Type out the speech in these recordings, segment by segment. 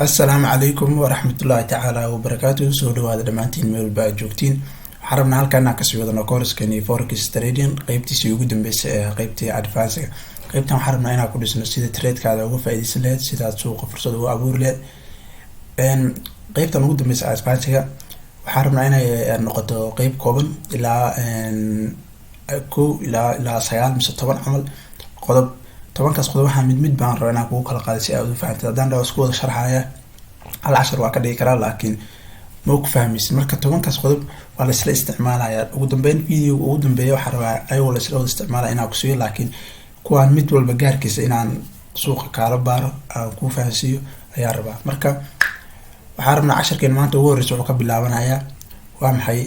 السلام عليكم ورحمة الله تعالى وبركاته. سو dhawaada dhamaantiin meel baa joogtiin. Waxaan rabnaa halkaan ka sii wadano course-kani forex trading qaybtiisa ugu dambeysay ee qaybtii advance-ga. Qaybtan waxaan rabnaa inaan ku dhisno sida trade-kaada uga faa'iideysan lahayd, sida suuqa fursad ugu abuuri lahayd. Qaybtan ugu dambeysay advance-ga waxaan rabnaa inay noqoto qayb kooban ilaa 9 mise 10 camal qodob. tobankaas qodob waxaa mid baan rabaa inaan kugu kala qaado si aad u fahanto. haddaan dhaho isku wada sharxaya hal cashar waa ka dhigi karaa, laakiin ma ku fahmaysid. marka tobankaas qodob waa la isla isticmaalayaa. ugu dambeyn video ugu dambeeya waxaan rabaa ayagoo la isla wada isticmaalaya inaan ku siiyo, laakiin kuwaan mid walba gaarkiisa inaan suuqa kaala baaro aan kuu fahansiiyo ayaa rabaa. marka waxaan rabnaa casharkeen maanta ugu horreysa wuxuu ka bilaabanayaa waa maxay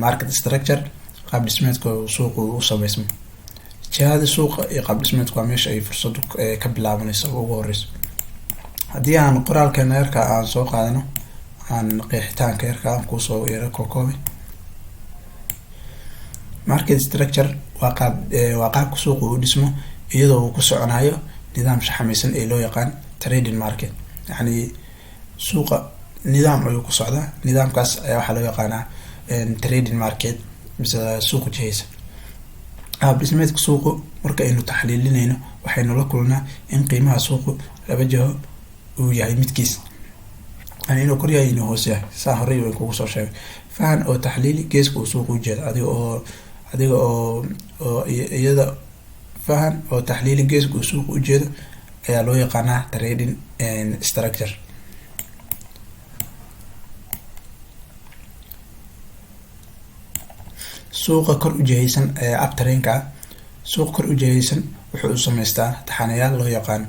market structure, qaab dhismeedka suuqa u sameysmo. jihada suuqa iyo qaab dhismeedku waa meesha ay fursadu ka bilaabanayso ugu horeyso. haddii aan qoraalkeena yarka aan soo qaadano, aan qeexitaanka yarka aan kusoo yara koobay. market structure waa qaabka suuqa u dhismo iyadoo uu ku soconayo nidaam shaxmaysan ee loo yaqaan trading market. yacni suuqa nidaam ayuu ku socdaa, nidaamkaas ayaa waxaa loo yaqaanaa trading market mise suuqa jihaysa. qaab dhismeedka suuqu marka aynu taxliilinayno waxaynu la kulnaa in qiimaha suuqu laba jiho uu yahay midkiis, yani inuu kor yahay inuu hoos yahay. saa horey waan kugu soo sheegay. fahan oo taxliili geeska uu suuqu u jeedo adiga oo iyada fahan oo taxliili geeska uu suuqu u jeedo ayaa loo yaqaanaa trading structure. suuqa kor u jihaysan ee uptrendka ah, suuqa kor u jihaysan wuxuu u sameystaa taxanayaal loo yaqaan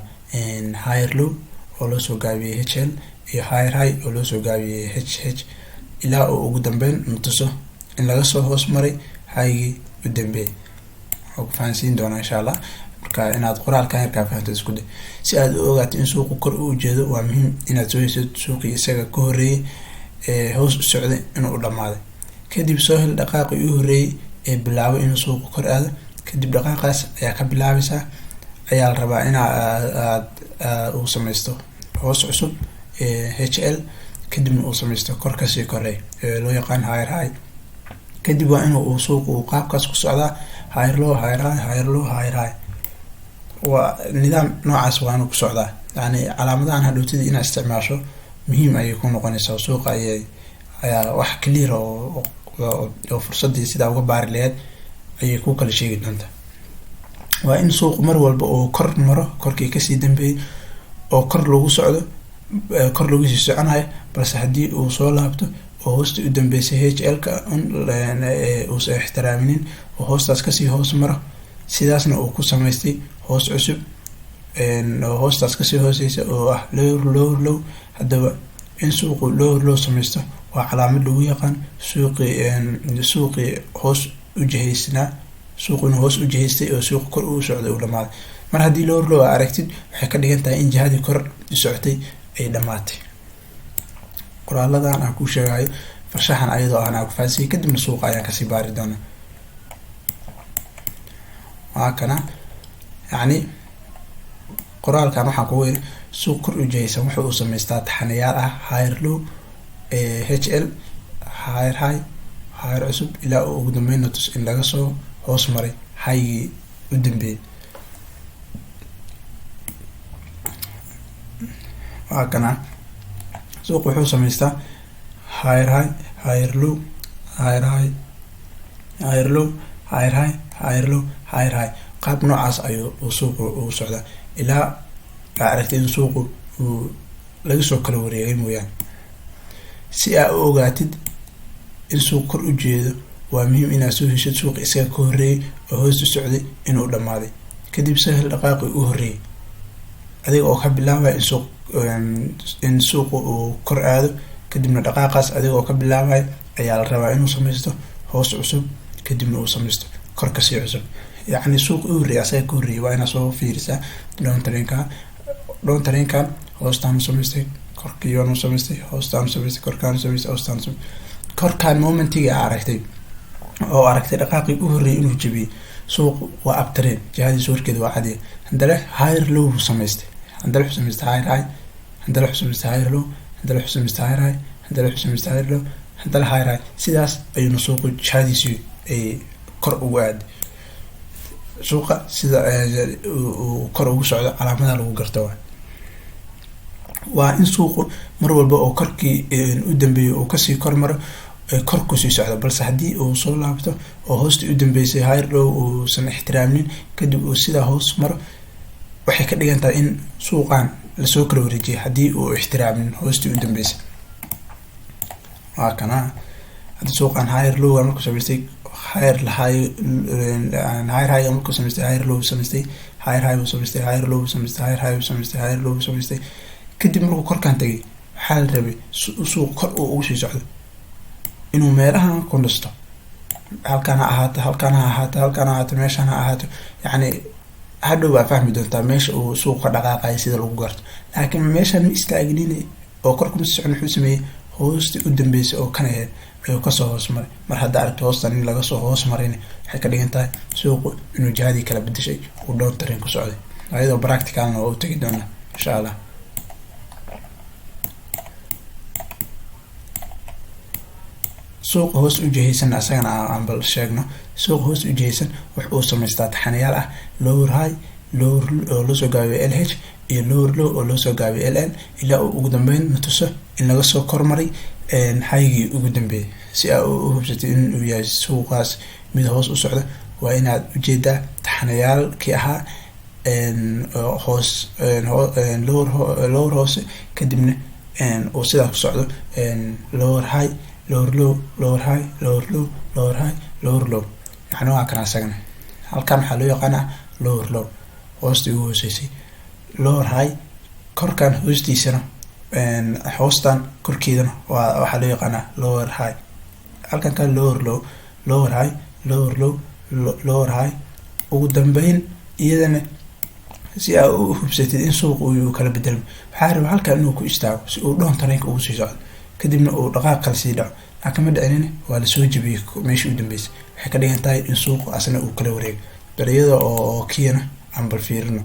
higher low oo loo soo gaabiyey HL iyo higher high oo loo soo gaabiyey HH, ilaa uu ugu dambeyn nutuso in laga soo hoos maray highgii u dambeeyay. waxaan ku fahansiin doonaa insha Allah. marka inaad qoraalkan yarkaa fahanto isku day. si aad u ogaato in suuqu kor u jeedo waa muhiim inaad soo hesho suuqii isaga ka horreeyay ee hoos u socday inuu u dhamaaday. kadib soo hel dhaqaaqii u horreeyay ee bilaabay inuu suuqa kor aado. kadib dhaqaaqaas ayaa ka bilaabaysaa, ayaa la rabaa in uu sameysto hoos cusub HL, kadibna uu sameysto kor kasii koreey ee loo yaqaan higher high. kadib waa inuu suuqa uu qaabkaas ku socdaa higher low higher high higher low higher high. waa nidaam noocaas waa inuu ku socdaa. yani calaamadahan hadhowtidii inaad isticmaasho muhiim ayay ku noqonaysaa. suuqa ayaa wax clear oo fursadii sidaa uga baari lahayd ayay ku kala sheegi doontaa. waa in suuq mar walba oo kor maro korkii kasii dambeeyay oo kor lagu socdo, kor lagu sii soconayo, balse haddii uu soo laabto oo hoosta u dambeysay HL-ka uusan ixtiraaminin oo hoostaas kasii hoos maro, sidaasna uu ku samaystay hoos cusub oo hoostaas kasii hooseysa oo ah lower low. haddaba in suuqu lower low sameysto waa calaamad lagu yaqaan suuqii hoos u jihaysnaa, suuqu inuu hoos u jihaystay oo suuqa kor u socday uu dhamaaday. mar haddii lower low aa aragtid waxay ka dhigan tahay in jihadii kor u socotay ay dhamaatay. qoraaladan aan kuu sheegayo farshaxan ayadoo aan ku fahansiiyey, kadibna suuqa ayaan kasii baari doonaa. waa kana yacni qoraalkan waxaan kugu yiri suuq kor u jihaysan wuxuu u sameystaa taxanayaal ah higher low HL higher high higher cusub ilaa uu ugu dambeyn nutus in laga soo hoos maray highgii u dambeeyay. waa kana suuq wuxuu sameystaa higher high higher low higher high higher low higher high higher low higher high. qaab noocaas ayuu suuqu u socdaa ilaa aa aragtay in suuqu uu laga soo kala wareegay mooyaan. si aa u ogaatid in suuq kor u jeedo waa muhiim inaad soo heshid suuqa isaga ka horreeyay oo hoos u socday inuu dhamaaday. kadib soo hel dhaqaaqii u horreeyay adiga oo ka bilaabaya in suuqa uu kor aado. kadibna dhaqaaqaas adiga oo ka bilaabaya ayaa la rabaa inuu sameysto hoos cusub, kadibna uu sameysto kor kasii cusub. yacni suuqa u horreeyay asaga ka horreeyay waa inaad soo fiirisaa downtrendkan hoostaan samaystay, korkii waan samaystay, hoostaan samaystay, korkaan samaystay, hoostaan samaystay. korkaan momentiga aragtay oo aragtay dhaqaaqii u horreeyay inuu jabiyay suuq waa uptrend, jihadii suurkeeda waa cadii. haddana higher low samaystay, haddana wuxuu samaystay higher high, hadana wuxuu samaystay higher low, hadana wuxuu samaystay higher high, hadana wuxuu samaystay higher low, hadana higher high. Sidaas ayuuna suuqu jihadiisu ay kor ugu aad suuqa sida uu kor ugu socdo calaamadaha lagu garto waa in suuqu mar walba oo korkii u dambeeyo oo kasii kormaro kor kusii socdo, balse haddii uu soo laabto oo hoostii u dambeysay higher low uusan ixtiraamin kadib uu sidaa hoos maro, waxay ka dhigan tahay in suuqan lasoo kala wareejiyay haddii uu ixtiraamin hoostii u dambeysay. waa kana hadda suuqan higher low markuu samaystay higher high markuu samaystay higher low samaystay, higher high uu samaystay, higher low samaystay, higher high uu samaystay, higher low samaystay. kadib markuu korkaan tagay waxaa la rabay suuq kor uu ugu sii socdo inuu meelahan ku dhisto, halkaan ha ahaato, halkaan ha ahaato, halkaan ha ahaato, meeshaan ha ahaato. yacni hadhow baa fahmi doontaa meesha uu suuqa dhaqaaqayo sida lagu garto. laakiin meeshaan ma istaagnin oo kor kuma sii socon, wuxuu sameeyey hoostii u dambeysay oo kan aheyd ayuu kasoo hoos maray. mar hadda aragto hoostan in laga soo hoos marayna waxay ka dhigan tahay suuqu inuu jihadii kala bedeshay uu dhowr tareen ku socday. ayadoo practicalna waa u tegi doonaa insha allah. suuqa hoos u jihaysan asagana aan bal sheegno. suuqa hoos u jihaysan wax uu samaystaa taxanayaal ah lower high, lower oo loo soo gaabiyo LH iyo lower low oo loo soo gaabiyo LL ilaa uu ugu dambeyn natuso in laga soo kormaray haygii ugu dambeeyay. si aa u hubsatay in uu yahay suuqaas mid hoos u socda waa inaad ujeedaa taxanayaalkii ahaa hoos lower hoose kadibna uu sidaa ku socdo lower high, lower low, lower high, lower low, lower high, lower low. yani waa kana asagana halkan waxaa loo yaqaanaa lower low, hoostii ugu hooseysay. lower high korkan hoostiisana hoostan korkeedana waxaa loo yaqaanaa lower high. halkan kan lower low, lower high, lower low, lower high. ugu dambeyn iyadana si aa u hubsatid in suuq uu kala bedelmo waxaa raba halkan inuu ku istaago si uu dhoon tareenka ugu sii socdo kadibna uu dhaqaaq kala sii dhaco. laakiin ma dhicinina waa lasoo jebiyey meeshii u dambeysay. waxay ka dhigan tahay in suuqu asna uu kala wareego. bal iyada oo kiyana aan bal fiirino.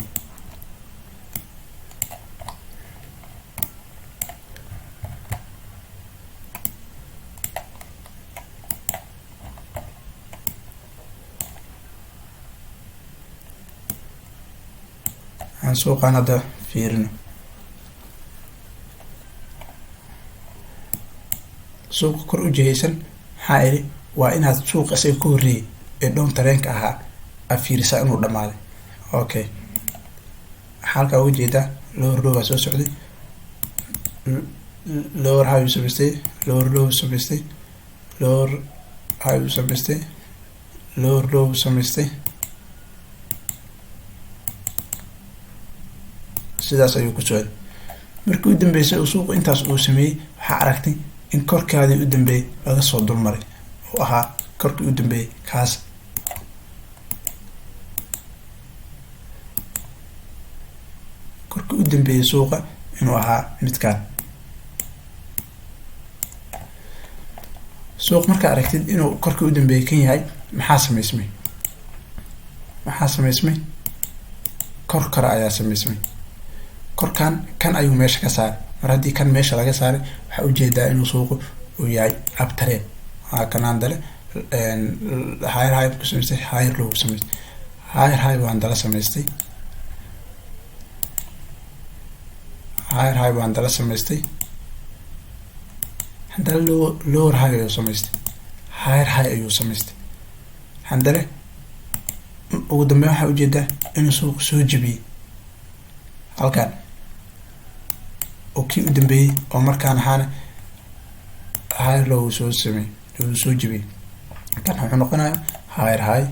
aan suuqan hadda fiirino. suuqa kor u jihaysan maxaa iri waa inaad suuqa isaga ka horreeyay ee dhown tareenka ahaa aad fiirisaa inuu dhamaaday. okay halkaa uga jeedaa lower low baa soo socday, lower high uu samaystay, lower low uu samaystay, lower high uu samaystay, lower low uu samaystay. sidaas ayuu ku socday. markii u dambeysay uu suuqu intaas uu sameeyey waxaa aragtay in korkaadii u dambeeyay laga soo dulmaray oo ahaa korkii u dambeeyay kaas. korkii u dambeeyay suuqa inuu ahaa midkaan. suuq markaa aragtid inuu korkii u dambeeyay kan yahay maxaa samaysmay kor kale ayaa samaysmay. korkan kan ayuu meesha ka saaray. mar haddii kan meesha laga saaray waxaa ujeedaa inuu suuqu uu yahay abtareen. kanaan dale higher high ku samaystay, higher low samaystay, higher high baan dala samaystay, higher high baan dala samaystay, haddana lower high ayuu samaystay, higher high ayuu samaystay. haddana ugu dambeyn waxaa ujeedaa inuu suuqu soo jebiyey halkan oo kii u dambeeyey oo markaan ahaana higher low uu soo sameeyey uu soo jebiyey. kan wuxuu noqonayaa higher high,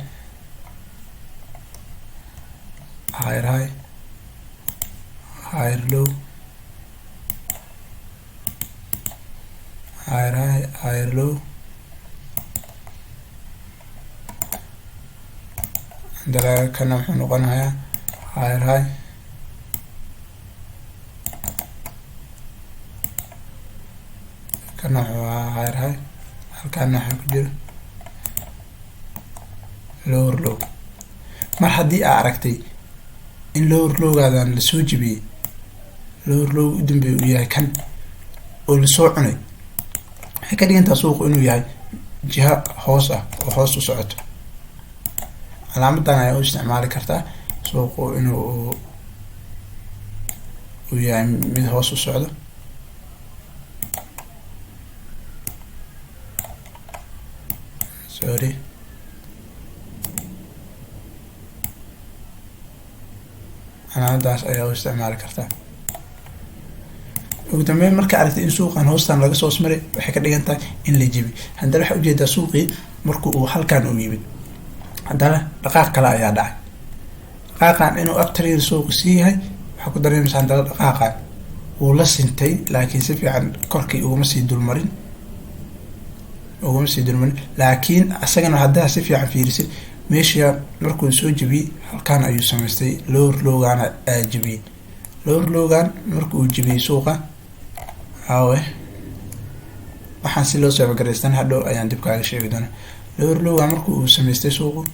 higher high, higher low, higher high, higher low. hadana kana wuxuu noqonayaa higher high, kana wuxuu higher high. halkaana waxaa ku jira lower low. mar haddii aa aragtay in lower lowgaadan lasoo jebiyey lower low u dambeeyo uu yahay kan oo lasoo cunay, waxay ka dhigantaa suuqu inuu yahay jiha hoos ah oo hoos u socoto. calaamadan ayaa u isticmaali kartaa suuqu inuu yahay mid hoos u socdo. sorry calaamadaas ayaa u isticmaali kartaa. ugu dambeyn marka aragtay in suuqan hoostan laga soo maray, waxay ka dhigan tahay in la jibi. haddana waxaa ujeedaa suuqii markuu uu halkan u yimid, haddana dhaqaaq kale ayaa dhacay. dhaqaaqan inuu uptrend suuqu sii yahay waxaa ku dareemaysa haddana dhaqaaqan wuu la sintay, laakiin si fiican korkii uguma sii dulmarin, laakiin asagana haddaa si fiican fiirisid meesha markuu soo jebiyey halkan ayuu samaystay lower lowgana jebiyey. lower lowgan markuu jebiyey suuqa waxaan si loo sabagaraystan hadhow ayaan dib kaaga sheegi doona. lower lowgan marku uu samaystay suuqu,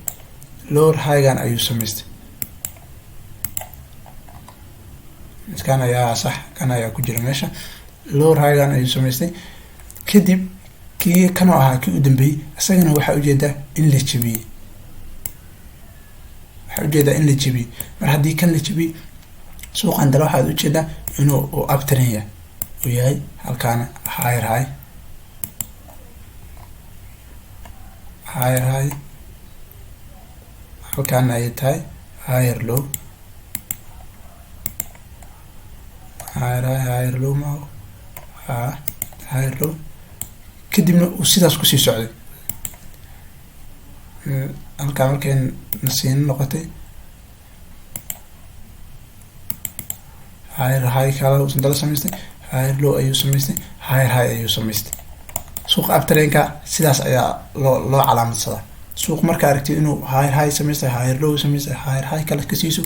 lower highgan ayuu samaystay. kan ayaa sax, kan ayaa ku jira meesha. lower highgan ayuu samaystay, kadib kii kanoo ahaa kii u dambeeyey isagana waxaa ujeedaa in la jebiyey, mar haddii kan la jebiyey suuqan dale waxaad ujeedaa inuu uptrend yahay, uu yahay halkaana higher high, halkaana ay tahay higher low, higher low higher low, kadibna uu sidaas kusii socday. halkaa markay nasiino noqotay higher high kala uusan dala samaystay, higher low ayuu samaystay, higher high ayuu samaystay. suuqa uptrendka sidaas ayaa loo calaamadsadaa. suuq marka aragtid inuu higher high samaystay, higher low samaystay, higher high kala kasiiso,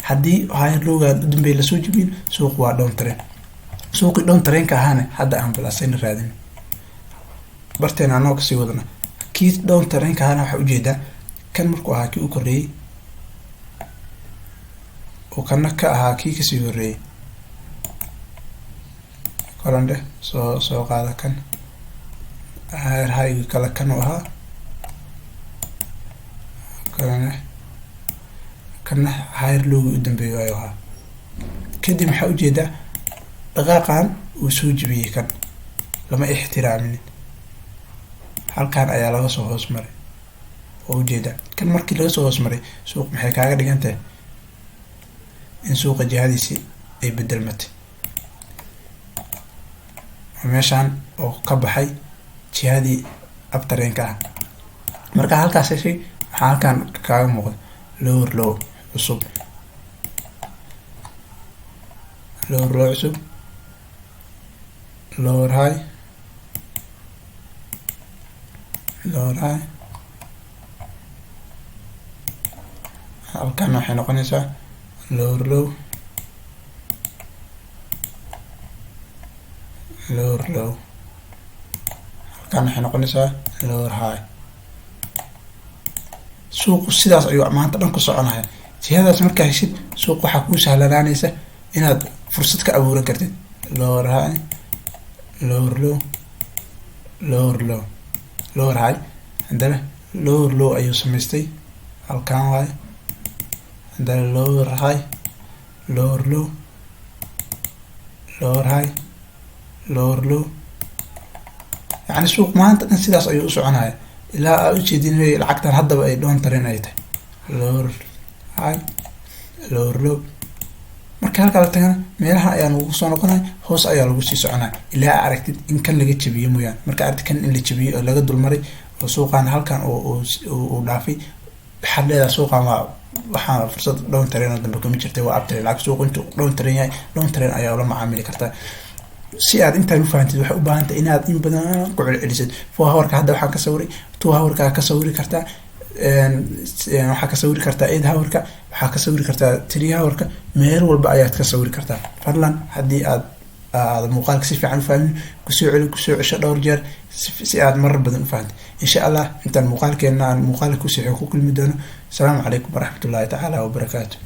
haddii higher lowga u dambeey lasoo jebin suuq waa down trend. suuqii down trendka ahaana hadda aan balasayna raadin, barteena anoo kasii wadana. kii down trendka ahaana waxaa ujeedaa kan markuu ahaa kii u koreeyey oo kana ka ahaa kii kasii horeeyey. kolande soo qaada kan higher high kala kan u ahaa, kana higher lowga u dambeeyo ayuu ahaa. kadib waxaa ujeedaa dhaqaaqan uu soo jebiyey, kan lama ixtiraaminin, halkan ayaa laga soo hoos maray. oo ujeedaa kan markii laga soo hoos maray suuq maxay kaaga dhigan tahay in suuqa jihadiisii ay bedelmatay, meeshaan oo ka baxay jihadii uptrendka ah. marka halkaas heshay waxaa halkan kaaga muuqda lower low cusub, lower high, halkan waxay noqonaysaa lower low, halkan waxay noqonaysaa lower high. suuqu sidaas ayuu maanta dhan ku soconaya. jihadaas markaa heshid suuq waxaa kuu sahlanaanaysa inaad fursad ka abuuran kartid. lower high, lower high, haddana lower low ayuu samaystay, halkan waaye, haddana lower high, lower low, yani suuq maanta dhan sidaas ayuu u soconaya ilaa aa ujeedin lacagtan haddaba ay down trend ay tahay. lower high, lower low, marka halkaa la tagana meelaha ayaa lagu soo noqonaya, hoos ayaa lagu sii soconaya ilaa aa aragtid in kan laga jabiyo mooyaane. marka aragtid kan in la jabiyo oo laga dulmaray oo suuqan halkan uu dhaafay, waxaad leedahay suuqan waa waxaa fursad down trend oo dambe kama jirtay, waa uptrend. laakiin suuq intuu down trend yahay, down trend ayaa ula macaamili kartaa. si aad intaan ufahantid waxay u baahantahay inaad in badan ku celcelisid. 4 hourka hadda waxaan ka sawiray, 2 hourka ka sawiri kartaa, waxaa ka sawiri kartaa 8 hourka, waxaa ka sawiri kartaa 3 hourka, meel walba ayaad ka sawiri kartaa. fadlan haddii aad muuqaalka si fiican ufahmin kusoo cesho dhowr jeer si aad marar badan ufahantid. insha allah intaan muuqaalkeena aan muuqaalka kusii ku kulmi doono. asalaamu calaykum waraxmatullaahi tacaala wabarakaatu.